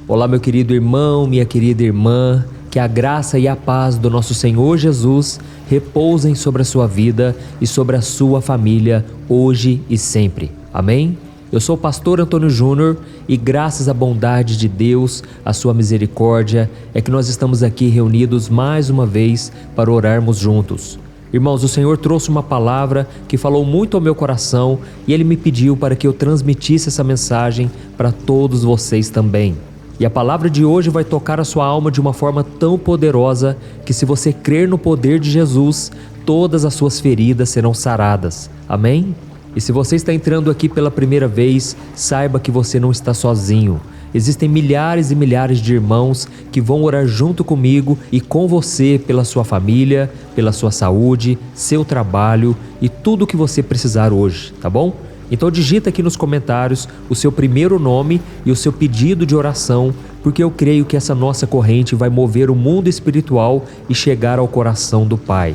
Olá, meu querido irmão, minha querida irmã, que a graça e a paz do nosso Senhor Jesus repousem sobre a sua vida e sobre a sua família, hoje e sempre. Amém? Eu sou o pastor Antônio Júnior e graças à bondade de Deus, à sua misericórdia, é que nós estamos aqui reunidos mais uma vez para orarmos juntos. Irmãos, o Senhor trouxe uma palavra que falou muito ao meu coração e Ele me pediu para que eu transmitisse essa mensagem para todos vocês também. E a palavra de hoje vai tocar a sua alma de uma forma tão poderosa que, se você crer no poder de Jesus, todas as suas feridas serão saradas. Amém? E se você está entrando aqui pela primeira vez, saiba que você não está sozinho. Existem milhares e milhares de irmãos que vão orar junto comigo e com você pela sua família, pela sua saúde, seu trabalho e tudo o que você precisar hoje, tá bom? Então digita aqui nos comentários o seu primeiro nome e o seu pedido de oração, porque eu creio que essa nossa corrente vai mover o mundo espiritual e chegar ao coração do Pai.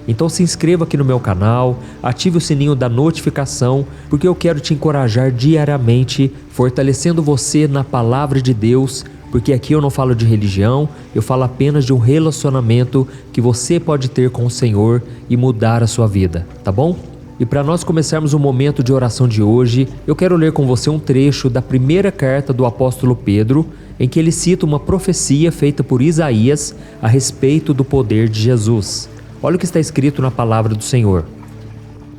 Então se inscreva aqui no meu canal, ative o sininho da notificação, porque eu quero te encorajar diariamente, fortalecendo você na palavra de Deus, porque aqui eu não falo de religião, eu falo apenas de um relacionamento que você pode ter com o Senhor e mudar a sua vida, tá bom? E para nós começarmos o momento de oração de hoje, eu quero ler com você um trecho da primeira carta do apóstolo Pedro, em que ele cita uma profecia feita por Isaías a respeito do poder de Jesus. Olha o que está escrito na palavra do Senhor.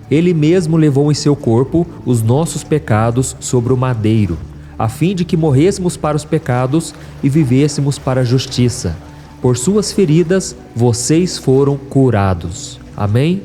Ele mesmo levou em seu corpo os nossos pecados sobre o madeiro, a fim de que morrêssemos para os pecados e vivêssemos para a justiça. Por suas feridas, vocês foram curados. Amém?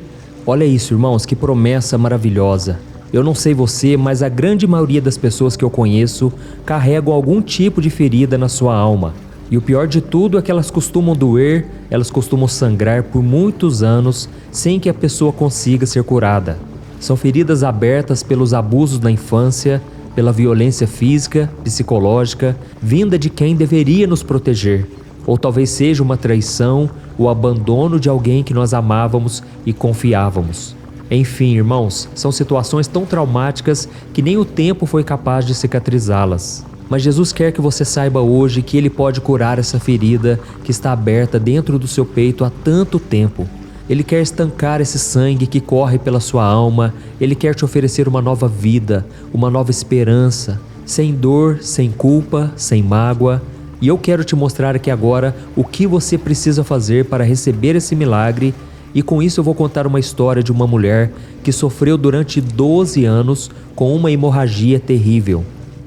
Olha isso, irmãos, que promessa maravilhosa. Eu não sei você, mas a grande maioria das pessoas que eu conheço carregam algum tipo de ferida na sua alma. E o pior de tudo é que elas costumam doer, elas costumam sangrar por muitos anos sem que a pessoa consiga ser curada. São feridas abertas pelos abusos da infância, pela violência física, psicológica, vinda de quem deveria nos proteger. Ou talvez seja uma traição, o abandono de alguém que nós amávamos e confiávamos. Enfim, irmãos, são situações tão traumáticas que nem o tempo foi capaz de cicatrizá-las. Mas Jesus quer que você saiba hoje que Ele pode curar essa ferida que está aberta dentro do seu peito há tanto tempo. Ele quer estancar esse sangue que corre pela sua alma. Ele quer te oferecer uma nova vida, uma nova esperança, sem dor, sem culpa, sem mágoa. E eu quero te mostrar aqui agora o que você precisa fazer para receber esse milagre. E com isso eu vou contar uma história de uma mulher que sofreu durante 12 anos com uma hemorragia terrível.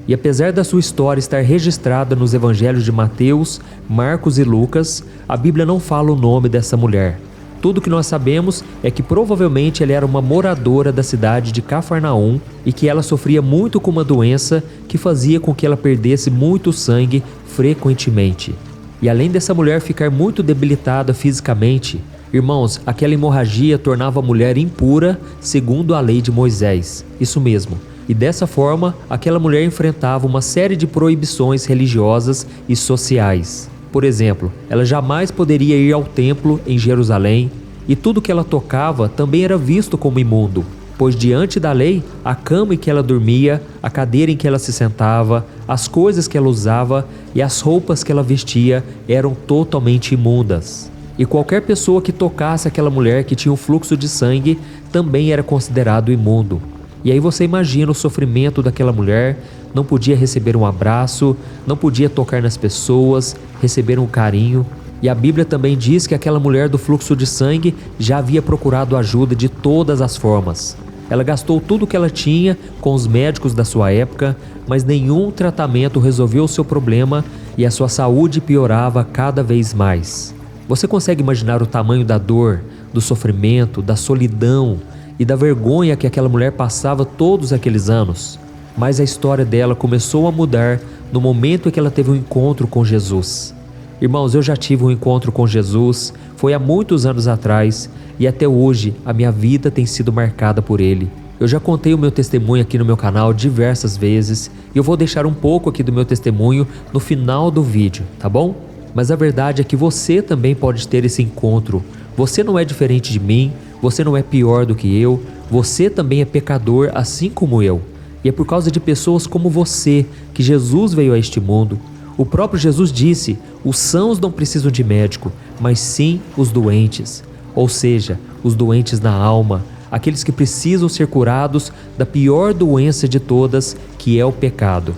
E apesar da sua história estar registrada nos evangelhos de Mateus, Marcos e Lucas, a Bíblia não fala o nome dessa mulher. Tudo que nós sabemos é que provavelmente ela era uma moradora da cidade de Cafarnaum e que ela sofria muito com uma doença que fazia com que ela perdesse muito sangue frequentemente. E além dessa mulher ficar muito debilitada fisicamente, irmãos, aquela hemorragia tornava a mulher impura segundo a lei de Moisés. Isso mesmo. E dessa forma, aquela mulher enfrentava uma série de proibições religiosas e sociais. Por exemplo, ela jamais poderia ir ao templo em Jerusalém, e tudo que ela tocava também era visto como imundo, pois diante da lei, a cama em que ela dormia, a cadeira em que ela se sentava, as coisas que ela usava e as roupas que ela vestia eram totalmente imundas. E qualquer pessoa que tocasse aquela mulher que tinha um fluxo de sangue também era considerado imundo. E aí você imagina o sofrimento daquela mulher, não podia receber um abraço, não podia tocar nas pessoas, receber um carinho. E a Bíblia também diz que aquela mulher do fluxo de sangue já havia procurado ajuda de todas as formas. Ela gastou tudo o que ela tinha com os médicos da sua época, mas nenhum tratamento resolveu o seu problema e a sua saúde piorava cada vez mais. Você consegue imaginar o tamanho da dor, do sofrimento, da solidão e da vergonha que aquela mulher passava todos aqueles anos? Mas a história dela começou a mudar no momento em que ela teve um encontro com Jesus. Irmãos, eu já tive um encontro com Jesus, foi há muitos anos atrás, e até hoje a minha vida tem sido marcada por Ele. Eu já contei o meu testemunho aqui no meu canal diversas vezes, e eu vou deixar um pouco aqui do meu testemunho no final do vídeo, tá bom? Mas a verdade é que você também pode ter esse encontro. Você não é diferente de mim, você não é pior do que eu, você também é pecador assim como eu. E é por causa de pessoas como você que Jesus veio a este mundo. O próprio Jesus disse: os sãos não precisam de médico, mas sim os doentes. Ou seja, os doentes na alma, aqueles que precisam ser curados da pior doença de todas, que é o pecado.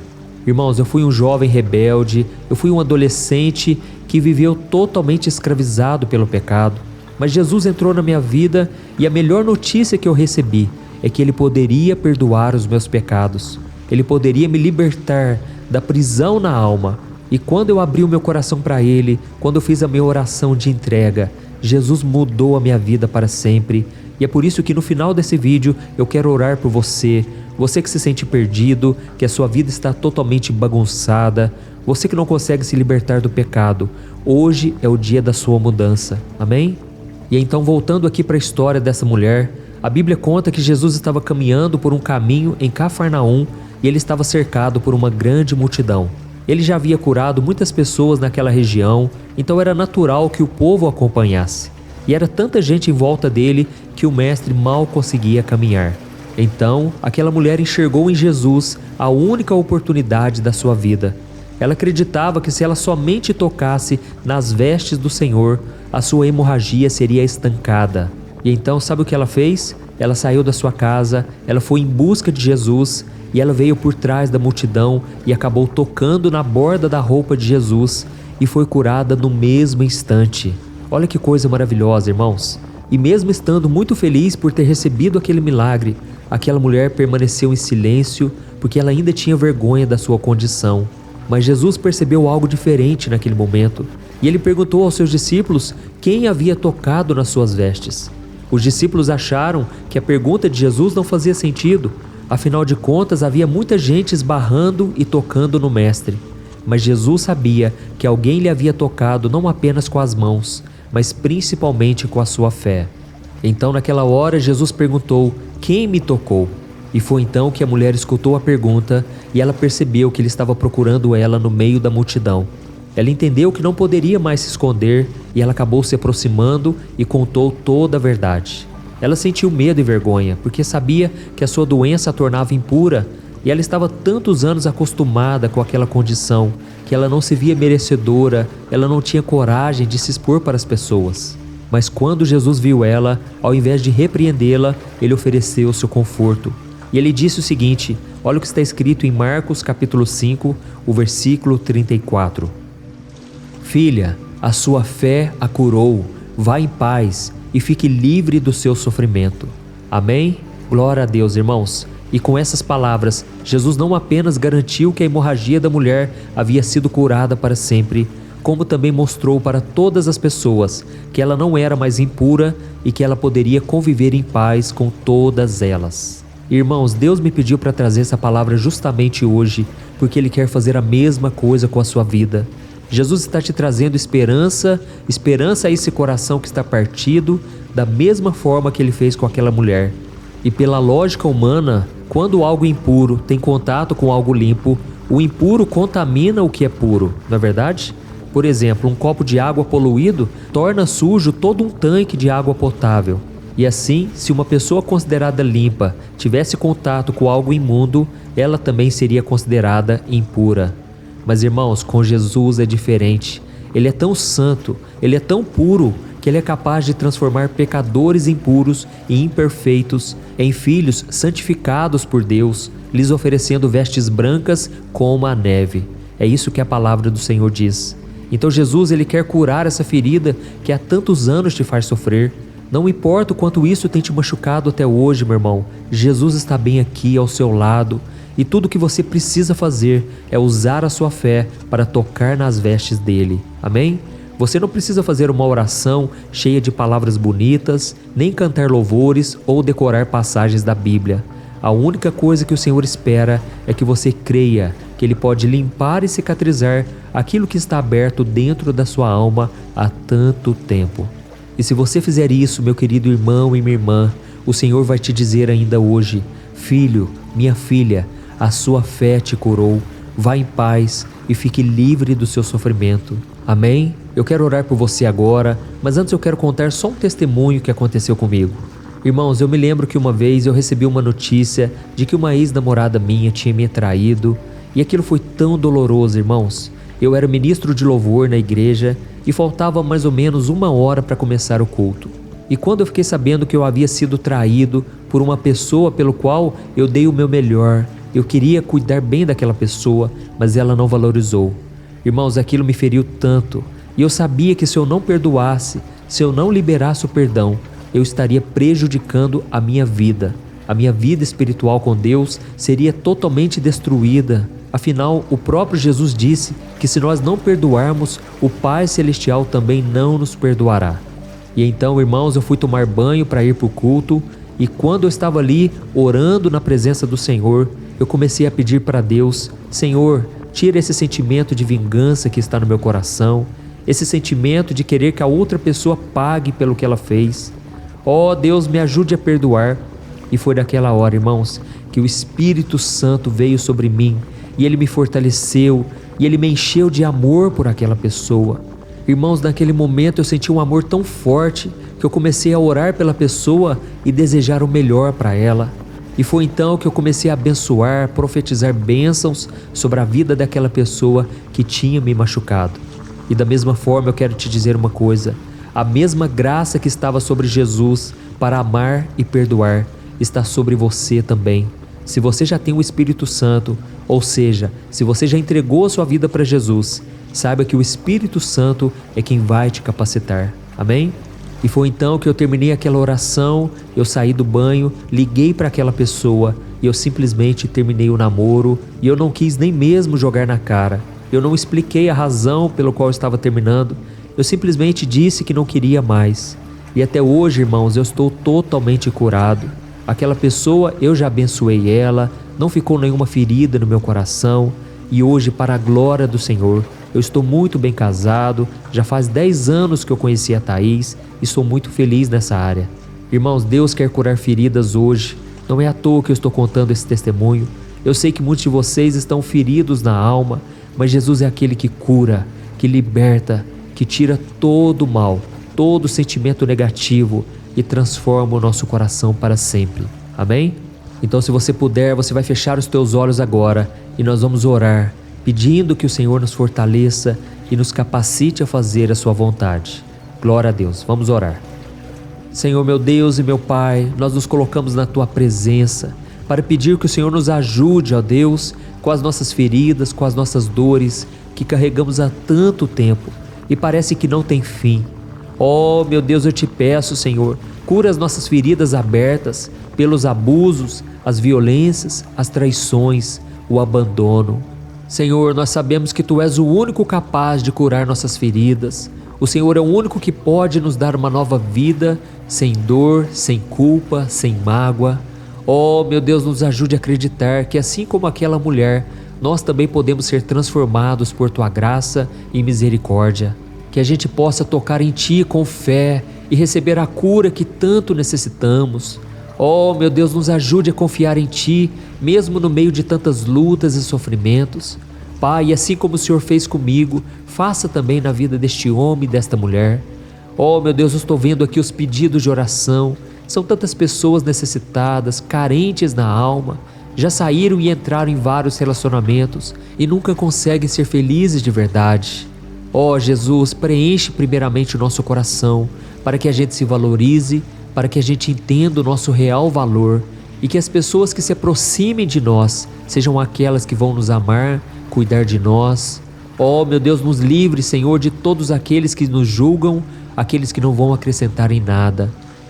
Irmãos, eu fui um jovem rebelde, eu fui um adolescente que viveu totalmente escravizado pelo pecado. Mas Jesus entrou na minha vida e a melhor notícia que eu recebi é que Ele poderia perdoar os meus pecados. Ele poderia me libertar da prisão na alma. E quando eu abri o meu coração para Ele, quando eu fiz a minha oração de entrega, Jesus mudou a minha vida para sempre. E é por isso que no final desse vídeo eu quero orar por você, você que se sente perdido, que a sua vida está totalmente bagunçada, você que não consegue se libertar do pecado. Hoje é o dia da sua mudança, amém? E então, voltando aqui para a história dessa mulher, a Bíblia conta que Jesus estava caminhando por um caminho em Cafarnaum e ele estava cercado por uma grande multidão. Ele já havia curado muitas pessoas naquela região, então era natural que o povo o acompanhasse. E era tanta gente em volta dele que o mestre mal conseguia caminhar. Então, aquela mulher enxergou em Jesus a única oportunidade da sua vida. Ela acreditava que se ela somente tocasse nas vestes do Senhor, a sua hemorragia seria estancada. E então, sabe o que ela fez? Ela saiu da sua casa, ela foi em busca de Jesus e ela veio por trás da multidão e acabou tocando na borda da roupa de Jesus e foi curada no mesmo instante. Olha que coisa maravilhosa, irmãos. E mesmo estando muito feliz por ter recebido aquele milagre, aquela mulher permaneceu em silêncio porque ela ainda tinha vergonha da sua condição. Mas Jesus percebeu algo diferente naquele momento e ele perguntou aos seus discípulos quem havia tocado nas suas vestes. Os discípulos acharam que a pergunta de Jesus não fazia sentido, afinal de contas havia muita gente esbarrando e tocando no mestre. Mas Jesus sabia que alguém lhe havia tocado não apenas com as mãos, mas principalmente com a sua fé. Então naquela hora Jesus perguntou: quem me tocou? E foi então que a mulher escutou a pergunta e ela percebeu que ele estava procurando ela no meio da multidão. Ela entendeu que não poderia mais se esconder e ela acabou se aproximando e contou toda a verdade. Ela sentiu medo e vergonha porque sabia que a sua doença a tornava impura e ela estava tantos anos acostumada com aquela condição que ela não se via merecedora, ela não tinha coragem de se expor para as pessoas. Mas quando Jesus viu ela, ao invés de repreendê-la, ele ofereceu o seu conforto. E ele disse o seguinte, olha o que está escrito em Marcos capítulo 5, o versículo 34. Filha, a sua fé a curou, vá em paz e fique livre do seu sofrimento. Amém? Glória a Deus, irmãos. E com essas palavras, Jesus não apenas garantiu que a hemorragia da mulher havia sido curada para sempre, como também mostrou para todas as pessoas que ela não era mais impura e que ela poderia conviver em paz com todas elas. Irmãos, Deus me pediu para trazer essa palavra justamente hoje, porque Ele quer fazer a mesma coisa com a sua vida. Jesus está te trazendo esperança a esse coração que está partido, da mesma forma que Ele fez com aquela mulher. E pela lógica humana, quando algo impuro tem contato com algo limpo, o impuro contamina o que é puro, não é verdade? Por exemplo, um copo de água poluído torna sujo todo um tanque de água potável. E assim, se uma pessoa considerada limpa tivesse contato com algo imundo, ela também seria considerada impura. Mas irmãos, com Jesus é diferente. Ele é tão santo, Ele é tão puro, que Ele é capaz de transformar pecadores impuros e imperfeitos em filhos santificados por Deus, lhes oferecendo vestes brancas como a neve. É isso que a palavra do Senhor diz. Então Jesus, Ele quer curar essa ferida que há tantos anos te faz sofrer. Não importa o quanto isso tem te machucado até hoje, meu irmão, Jesus está bem aqui ao seu lado. E tudo o que você precisa fazer é usar a sua fé para tocar nas vestes dele. Amém? Você não precisa fazer uma oração cheia de palavras bonitas, nem cantar louvores ou decorar passagens da Bíblia. A única coisa que o Senhor espera é que você creia que Ele pode limpar e cicatrizar aquilo que está aberto dentro da sua alma há tanto tempo. E se você fizer isso, meu querido irmão e minha irmã, o Senhor vai te dizer ainda hoje: filho, minha filha, a sua fé te curou, vá em paz e fique livre do seu sofrimento. Amém? Eu quero orar por você agora, mas antes eu quero contar só um testemunho que aconteceu comigo. Irmãos, eu me lembro que uma vez eu recebi uma notícia de que uma ex-namorada minha tinha me traído, e aquilo foi tão doloroso, irmãos. Eu era ministro de louvor na igreja e faltava mais ou menos 1 hora para começar o culto. E quando eu fiquei sabendo que eu havia sido traído por uma pessoa pelo qual eu dei o meu melhor, eu queria cuidar bem daquela pessoa, mas ela não valorizou. Irmãos, aquilo me feriu tanto, e eu sabia que se eu não perdoasse, se eu não liberasse o perdão, eu estaria prejudicando a minha vida. A minha vida espiritual com Deus seria totalmente destruída. Afinal, o próprio Jesus disse que se nós não perdoarmos, o Pai Celestial também não nos perdoará. E então, irmãos, eu fui tomar banho para ir para o culto, e quando eu estava ali orando na presença do Senhor, eu comecei a pedir para Deus: Senhor, tira esse sentimento de vingança que está no meu coração, esse sentimento de querer que a outra pessoa pague pelo que ela fez. Ó Deus, me ajude a perdoar. E foi naquela hora, irmãos, que o Espírito Santo veio sobre mim, e Ele me fortaleceu, e Ele me encheu de amor por aquela pessoa. Irmãos, naquele momento eu senti um amor tão forte que eu comecei a orar pela pessoa e desejar o melhor para ela. E foi então que eu comecei a abençoar, profetizar bênçãos sobre a vida daquela pessoa que tinha me machucado. E da mesma forma eu quero te dizer uma coisa: a mesma graça que estava sobre Jesus para amar e perdoar está sobre você também. Se você já tem o Espírito Santo, ou seja, se você já entregou a sua vida para Jesus, saiba que o Espírito Santo é quem vai te capacitar. Amém? E foi então que eu terminei aquela oração, eu saí do banho, liguei para aquela pessoa e eu simplesmente terminei o namoro, e eu não quis nem mesmo jogar na cara. Eu não expliquei a razão pelo qual eu estava terminando, eu simplesmente disse que não queria mais. E até hoje, irmãos, eu estou totalmente curado. Aquela pessoa, eu já abençoei ela, não ficou nenhuma ferida no meu coração, e hoje, para a glória do Senhor, eu estou muito bem casado, já faz 10 anos que eu conheci a Thaís e sou muito feliz nessa área. Irmãos, Deus quer curar feridas hoje, não é à toa que eu estou contando esse testemunho. Eu sei que muitos de vocês estão feridos na alma, mas Jesus é aquele que cura, que liberta, que tira todo o mal, todo sentimento negativo e transforma o nosso coração para sempre. Amém? Então, se você puder, você vai fechar os teus olhos agora e nós vamos orar, pedindo que o Senhor nos fortaleça e nos capacite a fazer a sua vontade. Glória a Deus. Vamos orar. Senhor, meu Deus e meu Pai, nós nos colocamos na tua presença para pedir que o Senhor nos ajude, ó Deus, com as nossas feridas, com as nossas dores que carregamos há tanto tempo e parece que não tem fim. Oh, meu Deus, eu te peço, Senhor, cura as nossas feridas abertas pelos abusos, as violências, as traições, o abandono. Senhor, nós sabemos que Tu és o único capaz de curar nossas feridas. O Senhor é o único que pode nos dar uma nova vida, sem dor, sem culpa, sem mágoa. Oh, meu Deus, nos ajude a acreditar que assim como aquela mulher, nós também podemos ser transformados por Tua graça e misericórdia. Que a gente possa tocar em Ti com fé e receber a cura que tanto necessitamos. Oh, meu Deus, nos ajude a confiar em Ti, mesmo no meio de tantas lutas e sofrimentos. Pai, assim como o Senhor fez comigo, faça também na vida deste homem e desta mulher. Oh, meu Deus, eu estou vendo aqui os pedidos de oração. São tantas pessoas necessitadas, carentes na alma, já saíram e entraram em vários relacionamentos e nunca conseguem ser felizes de verdade. Ó Jesus, preenche primeiramente o nosso coração, para que a gente se valorize, para que a gente entenda o nosso real valor e que as pessoas que se aproximem de nós sejam aquelas que vão nos amar, cuidar de nós. Ó meu Deus, nos livre, Senhor, de todos aqueles que nos julgam, aqueles que não vão acrescentar em nada.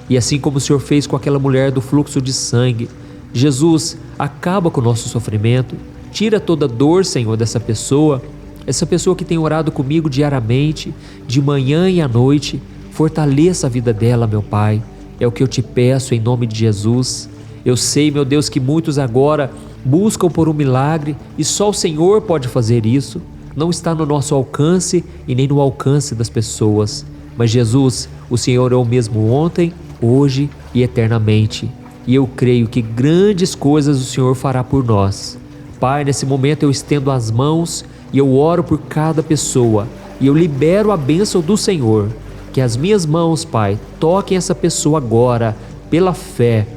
E assim como o Senhor fez com aquela mulher do fluxo de sangue, Jesus, acaba com o nosso sofrimento, tira toda dor, Senhor, dessa pessoa, essa pessoa que tem orado comigo diariamente, de manhã e à noite. Fortaleça a vida dela, meu Pai, é o que eu te peço em nome de Jesus. Eu sei, meu Deus, que muitos agora buscam por um milagre e só o Senhor pode fazer isso. Não está no nosso alcance e nem no alcance das pessoas. Mas Jesus, o Senhor é o mesmo ontem, hoje e eternamente. E eu creio que grandes coisas o Senhor fará por nós. Pai, nesse momento eu estendo as mãos e eu oro por cada pessoa. E eu libero a bênção do Senhor. Que as minhas mãos, Pai, toquem essa pessoa agora, pela fé.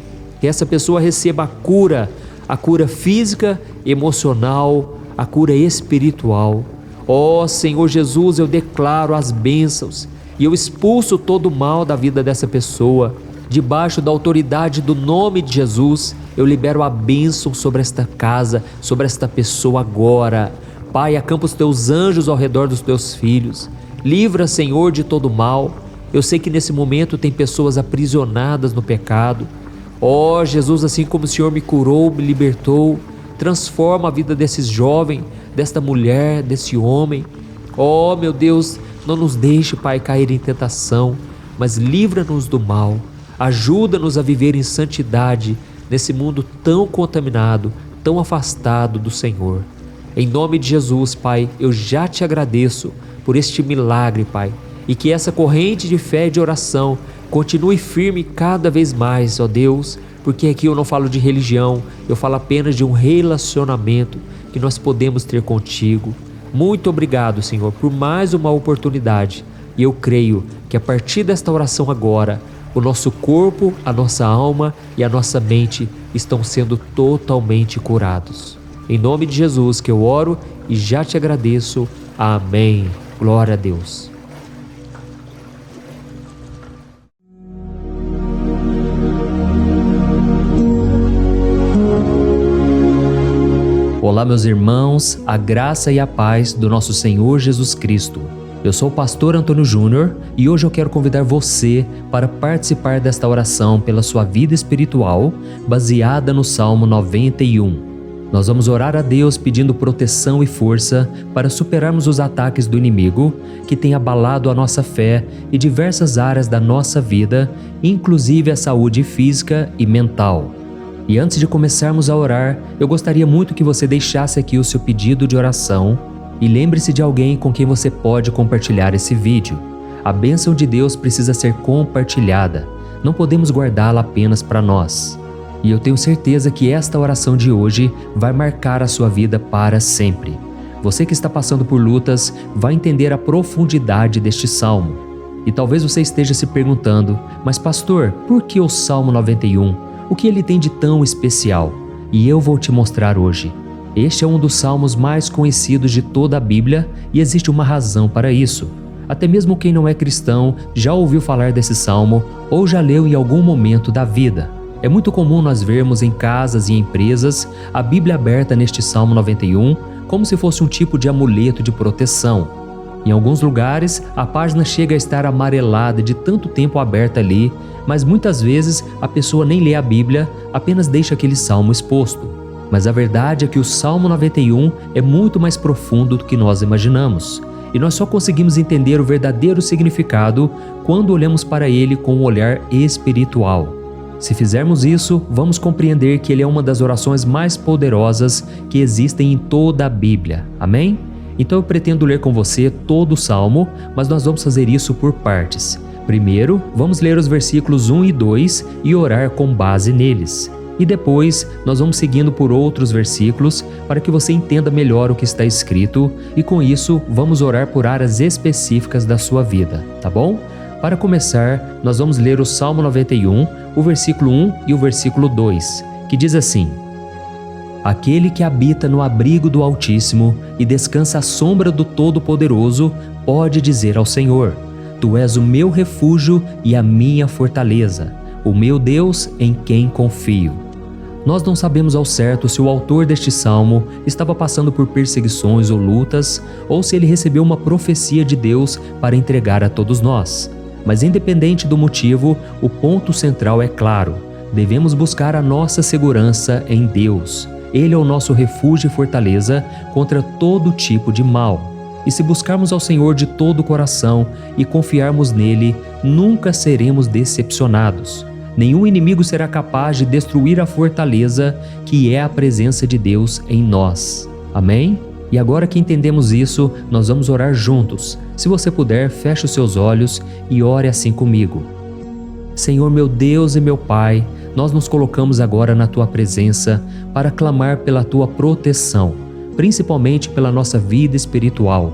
Que essa pessoa receba a cura física, emocional, a cura espiritual. Ó Senhor Jesus, eu declaro as bênçãos e eu expulso todo o mal da vida dessa pessoa. Debaixo da autoridade do nome de Jesus, eu libero a bênção sobre esta casa, sobre esta pessoa agora. Pai, acampa os teus anjos ao redor dos teus filhos. Livra, Senhor, de todo mal. Eu sei que nesse momento tem pessoas aprisionadas no pecado. Ó Jesus, assim como o Senhor me curou, me libertou, transforma a vida desses jovens, desta mulher, desse homem. Ó meu Deus, não nos deixe, Pai, cair em tentação, mas livra-nos do mal. Ajuda-nos a viver em santidade nesse mundo tão contaminado, tão afastado do Senhor. Em nome de Jesus, Pai, eu já te agradeço por este milagre, Pai, e que essa corrente de fé e de oração continue firme cada vez mais, ó Deus, porque aqui eu não falo de religião, eu falo apenas de um relacionamento que nós podemos ter contigo. Muito obrigado, Senhor, por mais uma oportunidade, e eu creio que a partir desta oração agora, o nosso corpo, a nossa alma e a nossa mente estão sendo totalmente curados. Em nome de Jesus que eu oro e já te agradeço. Amém. Glória a Deus. Olá, meus irmãos, a graça e a paz do nosso Senhor Jesus Cristo. Eu sou o pastor Antônio Júnior e hoje eu quero convidar você para participar desta oração pela sua vida espiritual, baseada no Salmo 91. Nós vamos orar a Deus pedindo proteção e força para superarmos os ataques do inimigo que tem abalado a nossa fé e diversas áreas da nossa vida, inclusive a saúde física e mental. E antes de começarmos a orar, eu gostaria muito que você deixasse aqui o seu pedido de oração e lembre-se de alguém com quem você pode compartilhar esse vídeo. A bênção de Deus precisa ser compartilhada, não podemos guardá-la apenas para nós. E eu tenho certeza que esta oração de hoje vai marcar a sua vida para sempre. Você que está passando por lutas vai entender a profundidade deste salmo. E talvez você esteja se perguntando, mas pastor, por que o Salmo 91? O que ele tem de tão especial? E eu vou te mostrar hoje. Este é um dos salmos mais conhecidos de toda a Bíblia e existe uma razão para isso. Até mesmo quem não é cristão já ouviu falar desse salmo ou já leu em algum momento da vida. É muito comum nós vermos em casas e empresas a Bíblia aberta neste Salmo 91 como se fosse um tipo de amuleto de proteção. Em alguns lugares, a página chega a estar amarelada de tanto tempo aberta ali, mas muitas vezes a pessoa nem lê a Bíblia, apenas deixa aquele salmo exposto. Mas a verdade é que o Salmo 91 é muito mais profundo do que nós imaginamos. E nós só conseguimos entender o verdadeiro significado quando olhamos para ele com um olhar espiritual. Se fizermos isso, vamos compreender que ele é uma das orações mais poderosas que existem em toda a Bíblia. Amém? Então eu pretendo ler com você todo o Salmo, mas nós vamos fazer isso por partes. Primeiro, vamos ler os versículos 1 e 2 e orar com base neles. E depois, nós vamos seguindo por outros versículos para que você entenda melhor o que está escrito e com isso, vamos orar por áreas específicas da sua vida, tá bom? Para começar, nós vamos ler o Salmo 91, o versículo 1 e o versículo 2, que diz assim: Aquele que habita no abrigo do Altíssimo e descansa à sombra do Todo-Poderoso pode dizer ao Senhor: Tu és o meu refúgio e a minha fortaleza, o meu Deus em quem confio. Nós não sabemos ao certo se o autor deste salmo estava passando por perseguições ou lutas, ou se ele recebeu uma profecia de Deus para entregar a todos nós. Mas independente do motivo, o ponto central é claro: devemos buscar a nossa segurança em Deus. Ele é o nosso refúgio e fortaleza contra todo tipo de mal. E se buscarmos ao Senhor de todo o coração e confiarmos nele, nunca seremos decepcionados. Nenhum inimigo será capaz de destruir a fortaleza que é a presença de Deus em nós. Amém? E agora que entendemos isso, nós vamos orar juntos. Se você puder, feche os seus olhos e ore assim comigo. Senhor meu Deus e meu Pai, nós nos colocamos agora na Tua presença para clamar pela Tua proteção, principalmente pela nossa vida espiritual.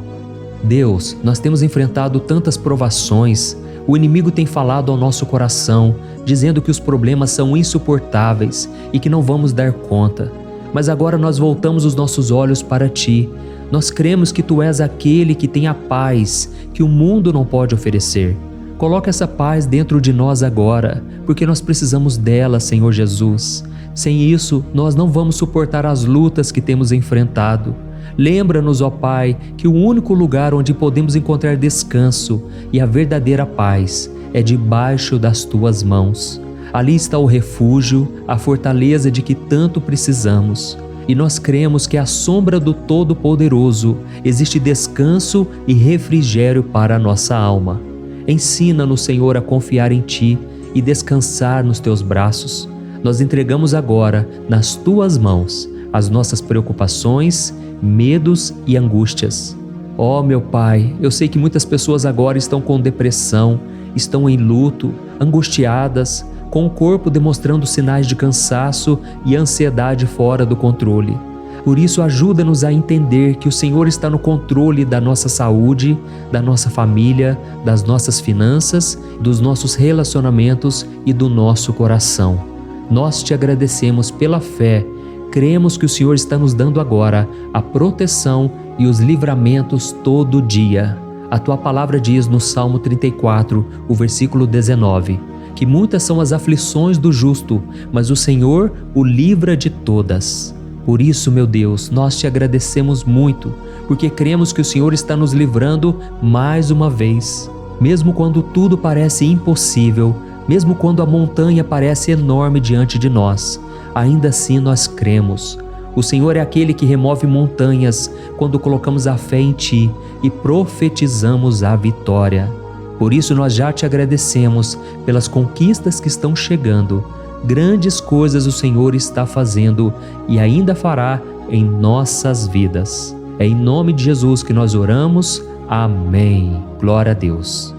Deus, nós temos enfrentado tantas provações, o inimigo tem falado ao nosso coração, dizendo que os problemas são insuportáveis e que não vamos dar conta. Mas agora nós voltamos os nossos olhos para Ti. Nós cremos que Tu és aquele que tem a paz que o mundo não pode oferecer. Coloca essa paz dentro de nós agora, porque nós precisamos dela, Senhor Jesus. Sem isso, nós não vamos suportar as lutas que temos enfrentado. Lembra-nos, ó Pai, que o único lugar onde podemos encontrar descanso e a verdadeira paz é debaixo das Tuas mãos. Ali está o refúgio, a fortaleza de que tanto precisamos. E nós cremos que à sombra do Todo-Poderoso existe descanso e refrigério para a nossa alma. Ensina-nos, Senhor, a confiar em Ti e descansar nos Teus braços. Nós entregamos agora, nas Tuas mãos, as nossas preocupações, medos e angústias. Ó meu Pai, eu sei que muitas pessoas agora estão com depressão, estão em luto, angustiadas, com o corpo demonstrando sinais de cansaço e ansiedade fora do controle. Por isso, ajuda-nos a entender que o Senhor está no controle da nossa saúde, da nossa família, das nossas finanças, dos nossos relacionamentos e do nosso coração. Nós Te agradecemos pela fé. Cremos que o Senhor está nos dando agora a proteção e os livramentos todo dia. A Tua palavra diz no Salmo 34, o versículo 19, que muitas são as aflições do justo, mas o Senhor o livra de todas. Por isso, meu Deus, nós Te agradecemos muito, porque cremos que o Senhor está nos livrando mais uma vez. Mesmo quando tudo parece impossível, mesmo quando a montanha parece enorme diante de nós, ainda assim nós cremos. O Senhor é aquele que remove montanhas quando colocamos a fé em Ti e profetizamos a vitória. Por isso nós já Te agradecemos pelas conquistas que estão chegando. Grandes coisas o Senhor está fazendo e ainda fará em nossas vidas. É em nome de Jesus que nós oramos. Amém. Glória a Deus.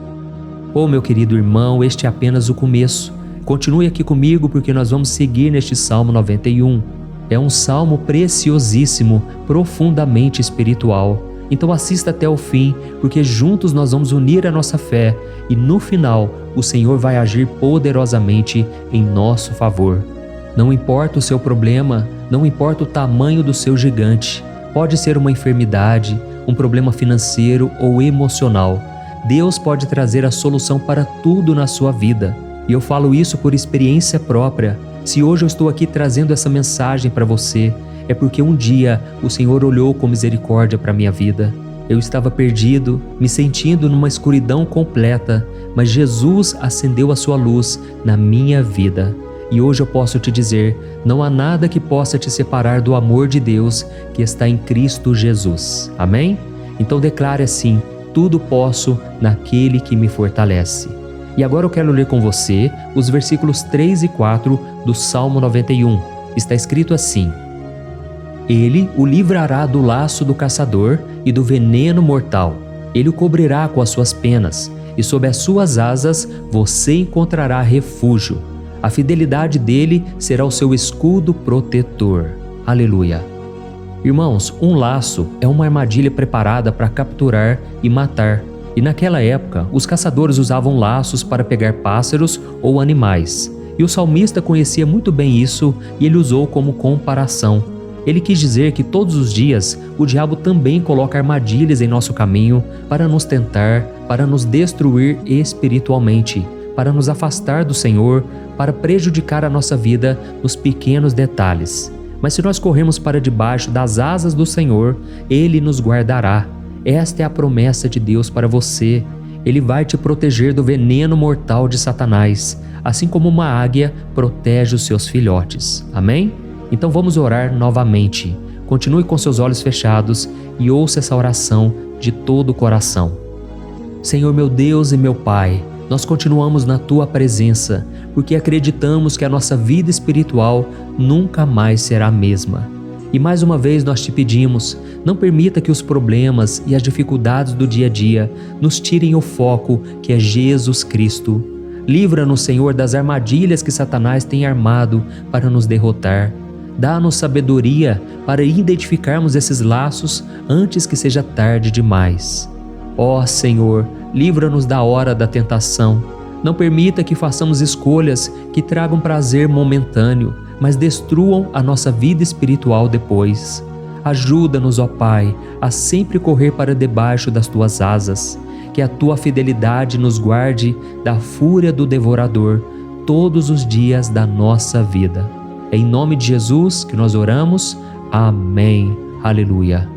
Oh, meu querido irmão, este é apenas o começo. Continue aqui comigo porque nós vamos seguir neste Salmo 91. É um salmo preciosíssimo, profundamente espiritual. Então assista até o fim, porque juntos nós vamos unir a nossa fé e no final o Senhor vai agir poderosamente em nosso favor. Não importa o seu problema, não importa o tamanho do seu gigante, pode ser uma enfermidade, um problema financeiro ou emocional. Deus pode trazer a solução para tudo na sua vida. E eu falo isso por experiência própria. Se hoje eu estou aqui trazendo essa mensagem para você, é porque um dia o Senhor olhou com misericórdia para a minha vida. Eu estava perdido, me sentindo numa escuridão completa, mas Jesus acendeu a sua luz na minha vida. E hoje eu posso te dizer, não há nada que possa te separar do amor de Deus que está em Cristo Jesus. Amém? Então declare assim: tudo posso naquele que me fortalece. E agora eu quero ler com você os versículos 3 e 4 do Salmo 91. Está escrito assim: Ele o livrará do laço do caçador e do veneno mortal. Ele o cobrirá com as suas penas, e sob as suas asas você encontrará refúgio. A fidelidade dele será o seu escudo protetor. Aleluia. Irmãos, um laço é uma armadilha preparada para capturar e matar. E naquela época, os caçadores usavam laços para pegar pássaros ou animais. E o salmista conhecia muito bem isso e ele usou como comparação. Ele quis dizer que todos os dias o diabo também coloca armadilhas em nosso caminho para nos tentar, para nos destruir espiritualmente, para nos afastar do Senhor, para prejudicar a nossa vida nos pequenos detalhes. Mas se nós corrermos para debaixo das asas do Senhor, Ele nos guardará. Esta é a promessa de Deus para você. Ele vai te proteger do veneno mortal de Satanás, assim como uma águia protege os seus filhotes. Amém? Então vamos orar novamente. Continue com seus olhos fechados e ouça essa oração de todo o coração. Senhor meu Deus e meu Pai, nós continuamos na Tua presença, porque acreditamos que a nossa vida espiritual nunca mais será a mesma. E mais uma vez nós Te pedimos, não permita que os problemas e as dificuldades do dia a dia nos tirem o foco que é Jesus Cristo. Livra-nos, Senhor, das armadilhas que Satanás tem armado para nos derrotar. Dá-nos sabedoria para identificarmos esses laços antes que seja tarde demais. Ó Senhor, livra-nos da hora da tentação. Não permita que façamos escolhas que tragam prazer momentâneo, mas destruam a nossa vida espiritual depois. Ajuda-nos, ó Pai, a sempre correr para debaixo das tuas asas. Que a tua fidelidade nos guarde da fúria do devorador todos os dias da nossa vida. É em nome de Jesus que nós oramos. Amém. Aleluia.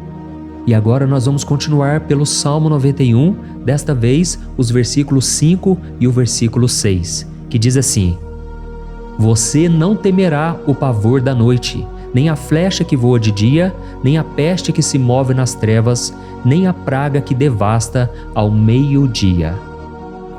E agora nós vamos continuar pelo Salmo 91, desta vez os versículos 5 e o versículo 6, que diz assim: Você não temerá o pavor da noite, nem a flecha que voa de dia, nem a peste que se move nas trevas, nem a praga que devasta ao meio-dia.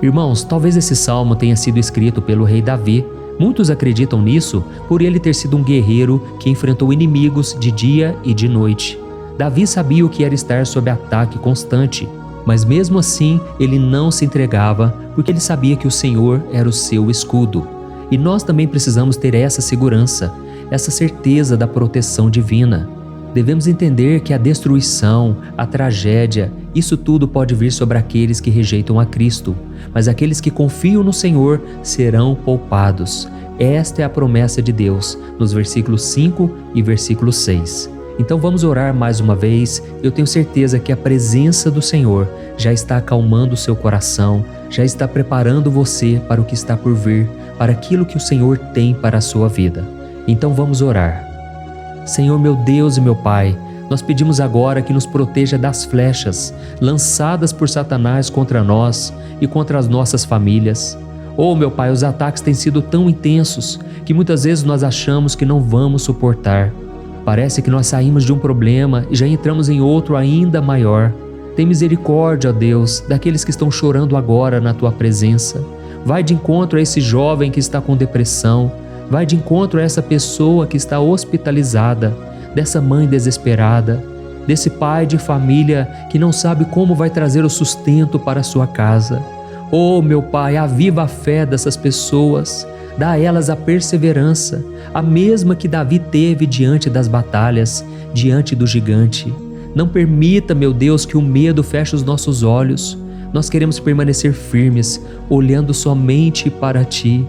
Irmãos, talvez esse salmo tenha sido escrito pelo rei Davi. Muitos acreditam nisso por ele ter sido um guerreiro que enfrentou inimigos de dia e de noite. Davi sabia o que era estar sob ataque constante, mas mesmo assim ele não se entregava porque ele sabia que o Senhor era o seu escudo. E nós também precisamos ter essa segurança, essa certeza da proteção divina. Devemos entender que a destruição, a tragédia, isso tudo pode vir sobre aqueles que rejeitam a Cristo, mas aqueles que confiam no Senhor serão poupados. Esta é a promessa de Deus, nos versículos 5 e versículo 6. Então vamos orar mais uma vez. Eu tenho certeza que a presença do Senhor já está acalmando o seu coração, já está preparando você para o que está por vir, para aquilo que o Senhor tem para a sua vida. Então vamos orar. Senhor meu Deus e meu Pai, nós pedimos agora que nos proteja das flechas lançadas por Satanás contra nós e contra as nossas famílias. Oh meu Pai, os ataques têm sido tão intensos que muitas vezes nós achamos que não vamos suportar. Parece que nós saímos de um problema e já entramos em outro ainda maior. Tem misericórdia, ó Deus, daqueles que estão chorando agora na Tua presença. Vai de encontro a esse jovem que está com depressão. Vai de encontro a essa pessoa que está hospitalizada, dessa mãe desesperada, desse pai de família que não sabe como vai trazer o sustento para a sua casa. Oh, meu Pai, aviva a fé dessas pessoas, dá a elas a perseverança, a mesma que Davi teve diante das batalhas, diante do gigante. Não permita, meu Deus, que o medo feche os nossos olhos. Nós queremos permanecer firmes, olhando somente para Ti.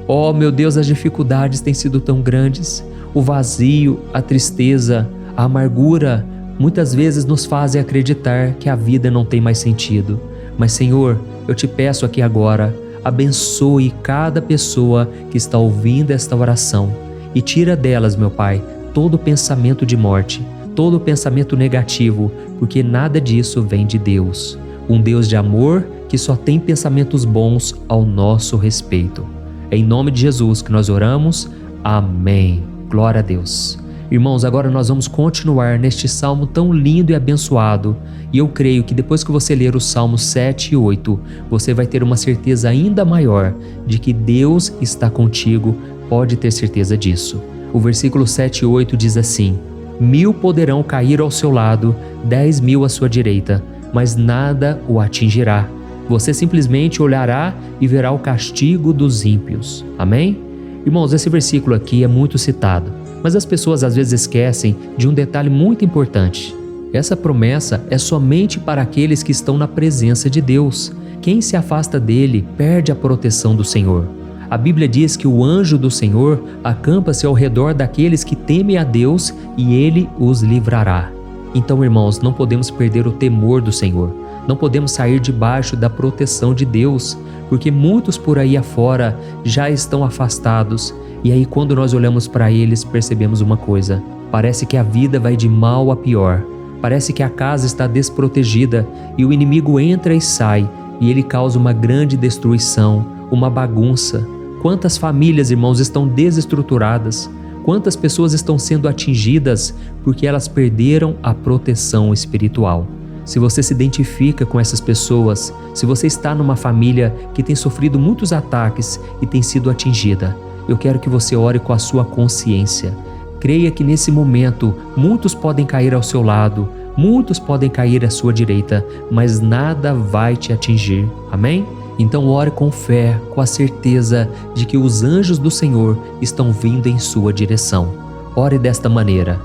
Oh, meu Deus, as dificuldades têm sido tão grandes. O vazio, a tristeza, a amargura, muitas vezes nos fazem acreditar que a vida não tem mais sentido. Mas, Senhor, eu te peço aqui agora, abençoe cada pessoa que está ouvindo esta oração e tira delas, meu Pai, todo pensamento de morte, todo pensamento negativo, porque nada disso vem de Deus. Um Deus de amor que só tem pensamentos bons ao nosso respeito. É em nome de Jesus que nós oramos. Amém. Glória a Deus. Irmãos, agora nós vamos continuar neste salmo tão lindo e abençoado. E eu creio que depois que você ler os salmos 7 e 8, você vai ter uma certeza ainda maior de que Deus está contigo. Pode ter certeza disso. O versículo 7 e 8 diz assim: 1000 poderão cair ao seu lado, 10.000 à sua direita, mas nada o atingirá. Você simplesmente olhará e verá o castigo dos ímpios. Amém? Irmãos, esse versículo aqui é muito citado, mas as pessoas às vezes esquecem de um detalhe muito importante. Essa promessa é somente para aqueles que estão na presença de Deus. Quem se afasta dele perde a proteção do Senhor. A Bíblia diz que o anjo do Senhor acampa-se ao redor daqueles que temem a Deus e ele os livrará. Então, irmãos, não podemos perder o temor do Senhor. Não podemos sair debaixo da proteção de Deus, porque muitos por aí afora já estão afastados. E aí, quando nós olhamos para eles, percebemos uma coisa: parece que a vida vai de mal a pior. Parece que a casa está desprotegida e o inimigo entra e sai, e ele causa uma grande destruição, uma bagunça. Quantas famílias, irmãos, estão desestruturadas? Quantas pessoas estão sendo atingidas porque elas perderam a proteção espiritual? Se você se identifica com essas pessoas, se você está numa família que tem sofrido muitos ataques e tem sido atingida, eu quero que você ore com a sua consciência. Creia que nesse momento muitos podem cair ao seu lado, muitos podem cair à sua direita, mas nada vai te atingir. Amém? Então ore com fé, com a certeza de que os anjos do Senhor estão vindo em sua direção. Ore desta maneira: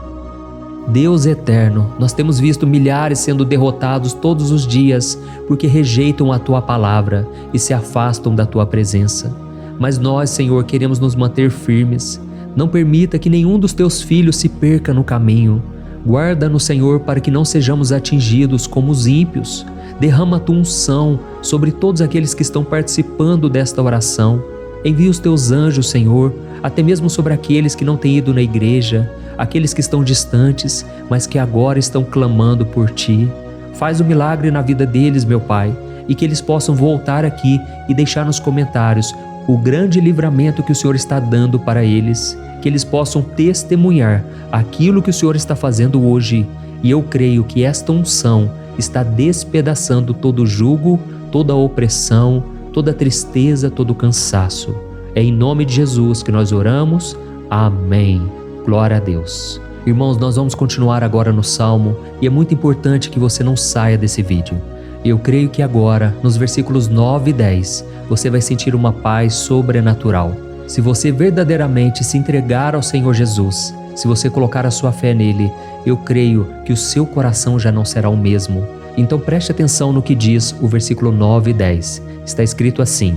Deus eterno, nós temos visto milhares sendo derrotados todos os dias porque rejeitam a Tua palavra e se afastam da Tua presença. Mas nós, Senhor, queremos nos manter firmes. Não permita que nenhum dos Teus filhos se perca no caminho. Guarda-nos, Senhor, para que não sejamos atingidos como os ímpios. Derrama a tua unção sobre todos aqueles que estão participando desta oração. Envia os teus anjos, Senhor, até mesmo sobre aqueles que não têm ido na igreja, aqueles que estão distantes, mas que agora estão clamando por Ti. Faz um milagre na vida deles, meu Pai, e que eles possam voltar aqui e deixar nos comentários o grande livramento que o Senhor está dando para eles, que eles possam testemunhar aquilo que o Senhor está fazendo hoje. E eu creio que esta unção está despedaçando todo jugo, toda opressão, toda tristeza, todo cansaço. É em nome de Jesus que nós oramos. Amém. Glória a Deus. Irmãos, nós vamos continuar agora no Salmo e é muito importante que você não saia desse vídeo. Eu creio que agora, nos versículos 9 e 10, você vai sentir uma paz sobrenatural. Se você verdadeiramente se entregar ao Senhor Jesus, se você colocar a sua fé nele, eu creio que o seu coração já não será o mesmo. Então preste atenção no que diz o versículo 9 e 10. Está escrito assim: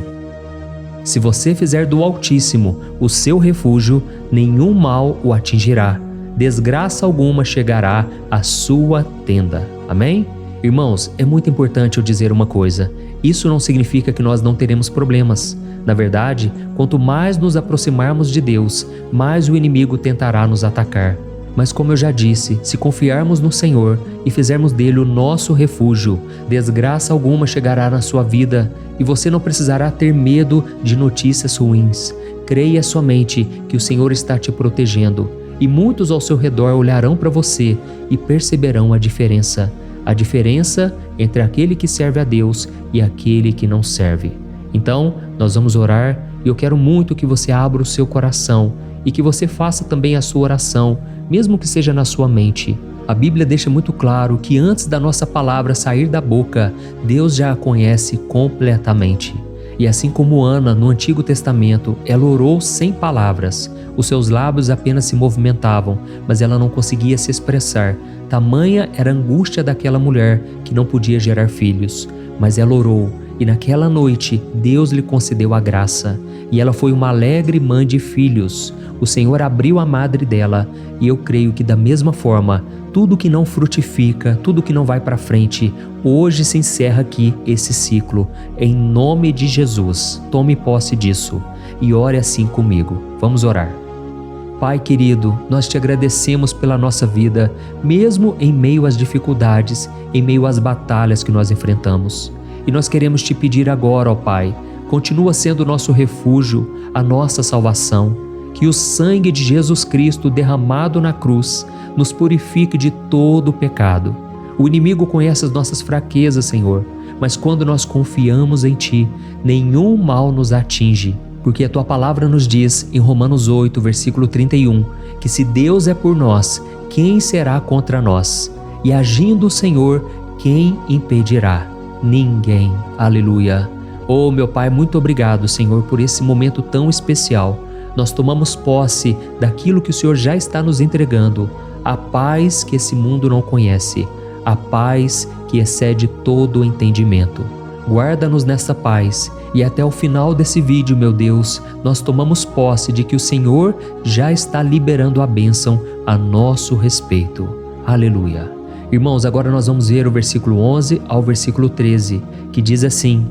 Se você fizer do Altíssimo o seu refúgio, nenhum mal o atingirá, desgraça alguma chegará à sua tenda. Amém? Irmãos, é muito importante eu dizer uma coisa. Isso não significa que nós não teremos problemas. Na verdade, quanto mais nos aproximarmos de Deus, mais o inimigo tentará nos atacar. Mas como eu já disse, se confiarmos no Senhor e fizermos dele o nosso refúgio, desgraça alguma chegará na sua vida e você não precisará ter medo de notícias ruins. Creia somente que o Senhor está te protegendo e muitos ao seu redor olharão para você e perceberão a diferença entre aquele que serve a Deus e aquele que não serve. Então, nós vamos orar e eu quero muito que você abra o seu coração e que você faça também a sua oração, mesmo que seja na sua mente. A Bíblia deixa muito claro que antes da nossa palavra sair da boca, Deus já a conhece completamente. E assim como Ana, no Antigo Testamento, ela orou sem palavras. Os seus lábios apenas se movimentavam, mas ela não conseguia se expressar. Tamanha era a angústia daquela mulher que não podia gerar filhos. Mas ela orou, e naquela noite Deus lhe concedeu a graça. E ela foi uma alegre mãe de filhos. O Senhor abriu a madre dela, e eu creio que da mesma forma, tudo que não frutifica, tudo que não vai para frente, hoje se encerra aqui esse ciclo. Em nome de Jesus, tome posse disso e ore assim comigo. Vamos orar. Pai querido, nós te agradecemos pela nossa vida, mesmo em meio às dificuldades, em meio às batalhas que nós enfrentamos. E nós queremos te pedir agora, ó Pai, continua sendo o nosso refúgio, a nossa salvação. Que o sangue de Jesus Cristo derramado na cruz nos purifique de todo o pecado. O inimigo conhece as nossas fraquezas, Senhor, mas quando nós confiamos em Ti, nenhum mal nos atinge, porque a Tua palavra nos diz em Romanos 8, versículo 31, que se Deus é por nós, quem será contra nós? E agindo o Senhor, quem impedirá? Ninguém. Aleluia. Oh, meu Pai, muito obrigado, Senhor, por esse momento tão especial. Nós tomamos posse daquilo que o Senhor já está nos entregando, a paz que esse mundo não conhece, a paz que excede todo o entendimento. Guarda-nos nessa paz e até o final desse vídeo, meu Deus, nós tomamos posse de que o Senhor já está liberando a bênção a nosso respeito. Aleluia. Irmãos, agora nós vamos ver o versículo 11 ao versículo 13, que diz assim: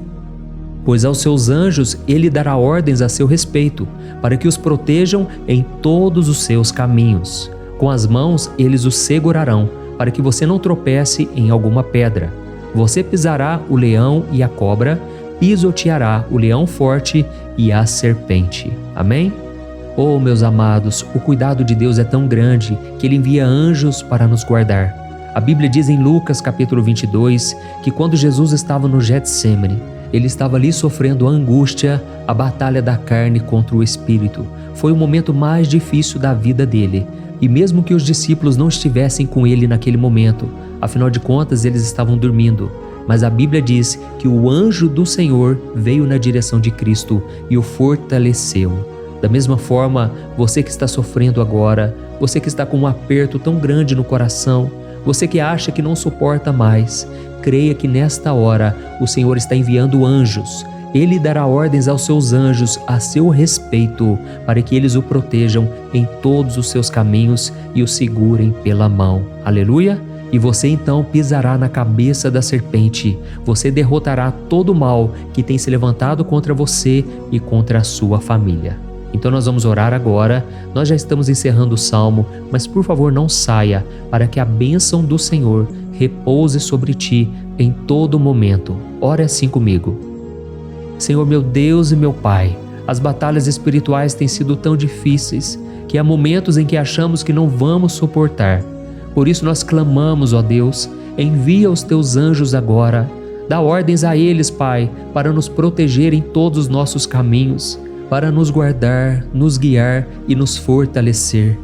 Pois aos seus anjos ele dará ordens a seu respeito, para que os protejam em todos os seus caminhos. Com as mãos eles os segurarão, para que você não tropece em alguma pedra. Você pisará o leão e a cobra, pisoteará o leão forte e a serpente. Amém? Oh, meus amados, o cuidado de Deus é tão grande que Ele envia anjos para nos guardar. A Bíblia diz em Lucas capítulo 22 que quando Jesus estava no Getsêmani, Ele estava ali sofrendo a angústia, a batalha da carne contra o espírito. Foi o momento mais difícil da vida dele. E mesmo que os discípulos não estivessem com ele naquele momento, afinal de contas eles estavam dormindo, mas a Bíblia diz que o anjo do Senhor veio na direção de Cristo e o fortaleceu. Da mesma forma, você que está sofrendo agora, você que está com um aperto tão grande no coração, você que acha que não suporta mais, creia que nesta hora o Senhor está enviando anjos. Ele dará ordens aos seus anjos a seu respeito, para que eles o protejam em todos os seus caminhos e o segurem pela mão. Aleluia! E você então pisará na cabeça da serpente. Você derrotará todo o mal que tem se levantado contra você e contra a sua família. Então nós vamos orar agora. Nós já estamos encerrando o salmo, mas por favor não saia, para que a bênção do Senhor repouse sobre ti em todo momento. Ore assim comigo. Senhor meu Deus e meu Pai, as batalhas espirituais têm sido tão difíceis que há momentos em que achamos que não vamos suportar. Por isso nós clamamos, ó Deus, envia os teus anjos agora. Dá ordens a eles, Pai, para nos proteger em todos os nossos caminhos, para nos guardar, nos guiar e nos fortalecer.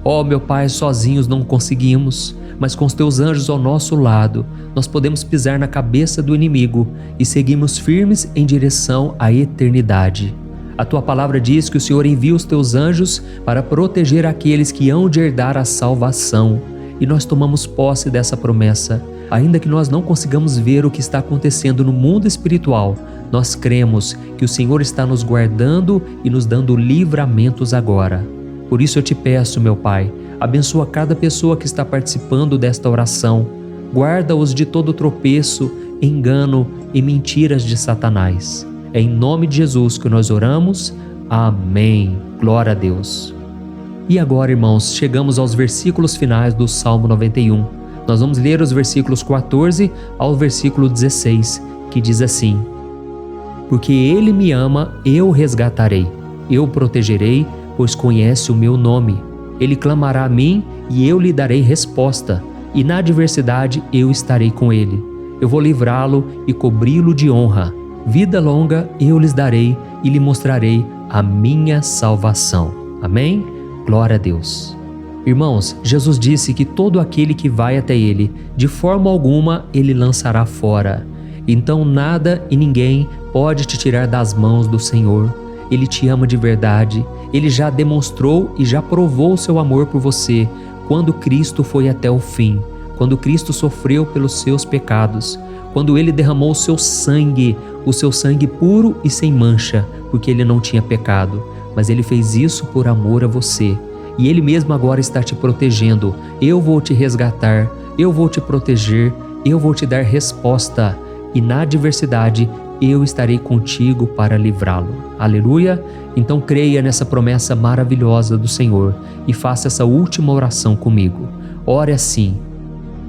Ó meu Pai, sozinhos não conseguimos, mas com os teus anjos ao nosso lado, nós podemos pisar na cabeça do inimigo e seguirmos firmes em direção à eternidade. A tua palavra diz que o Senhor envia os teus anjos para proteger aqueles que hão de herdar a salvação. E nós tomamos posse dessa promessa. Ainda que nós não consigamos ver o que está acontecendo no mundo espiritual, nós cremos que o Senhor está nos guardando e nos dando livramentos agora. Por isso eu te peço, meu Pai, abençoa cada pessoa que está participando desta oração. Guarda-os de todo tropeço, engano e mentiras de Satanás. É em nome de Jesus que nós oramos. Amém. Glória a Deus. E agora, irmãos, chegamos aos versículos finais do Salmo 91. Nós vamos ler os versículos 14 ao versículo 16, que diz assim: Porque Ele me ama, eu o resgatarei, eu o protegerei, pois conhece o meu nome. Ele clamará a mim e eu lhe darei resposta, e na adversidade eu estarei com ele. Eu vou livrá-lo e cobri-lo de honra. Vida longa eu lhes darei e lhe mostrarei a minha salvação. Amém? Glória a Deus. Irmãos, Jesus disse que todo aquele que vai até Ele, de forma alguma Ele lançará fora. Então nada e ninguém pode te tirar das mãos do Senhor. Ele te ama de verdade. Ele já demonstrou e já provou o seu amor por você quando Cristo foi até o fim, quando Cristo sofreu pelos seus pecados, quando Ele derramou o seu sangue puro e sem mancha, porque Ele não tinha pecado. Mas Ele fez isso por amor a você. E Ele mesmo agora está te protegendo. Eu vou te resgatar, eu vou te proteger, eu vou te dar resposta. E na adversidade, eu estarei contigo para livrá-lo. Aleluia! Então creia nessa promessa maravilhosa do Senhor e faça essa última oração comigo. Ore assim: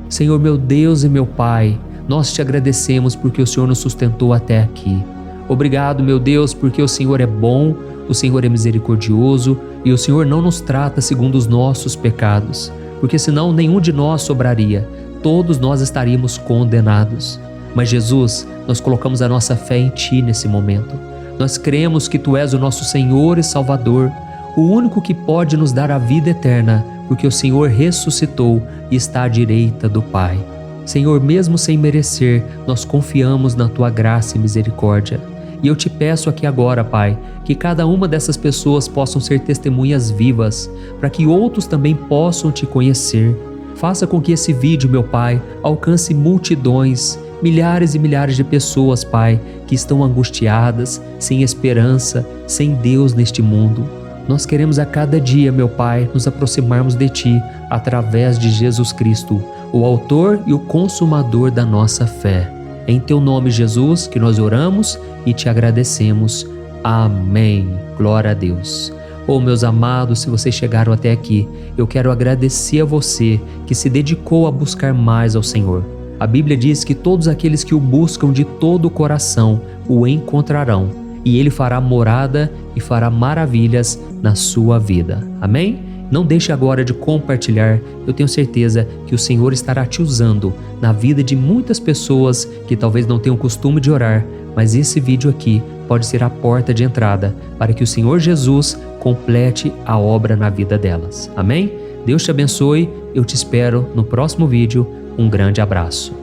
Senhor meu Deus e meu Pai, nós te agradecemos porque o Senhor nos sustentou até aqui. Obrigado, meu Deus, porque o Senhor é bom, o Senhor é misericordioso e o Senhor não nos trata segundo os nossos pecados, porque senão nenhum de nós sobraria, todos nós estaríamos condenados. Mas Jesus, nós colocamos a nossa fé em Ti nesse momento. Nós cremos que Tu és o nosso Senhor e Salvador, o único que pode nos dar a vida eterna, porque o Senhor ressuscitou e está à direita do Pai. Senhor, mesmo sem merecer, nós confiamos na Tua graça e misericórdia. E eu te peço aqui agora, Pai, que cada uma dessas pessoas possam ser testemunhas vivas, para que outros também possam Te conhecer. Faça com que esse vídeo, meu Pai, alcance multidões, milhares e milhares de pessoas, Pai, que estão angustiadas, sem esperança, sem Deus neste mundo. Nós queremos a cada dia, meu Pai, nos aproximarmos de Ti através de Jesus Cristo, o autor e o consumador da nossa fé. É em Teu nome, Jesus, que nós oramos e Te agradecemos. Amém. Glória a Deus. Oh, meus amados, se vocês chegaram até aqui, eu quero agradecer a você que se dedicou a buscar mais ao Senhor. A Bíblia diz que todos aqueles que o buscam de todo o coração o encontrarão, e Ele fará morada e fará maravilhas na sua vida. Amém? Não deixe agora de compartilhar, eu tenho certeza que o Senhor estará te usando na vida de muitas pessoas que talvez não tenham costume de orar, mas esse vídeo aqui pode ser a porta de entrada para que o Senhor Jesus complete a obra na vida delas. Amém? Deus te abençoe, eu te espero no próximo vídeo. Um grande abraço.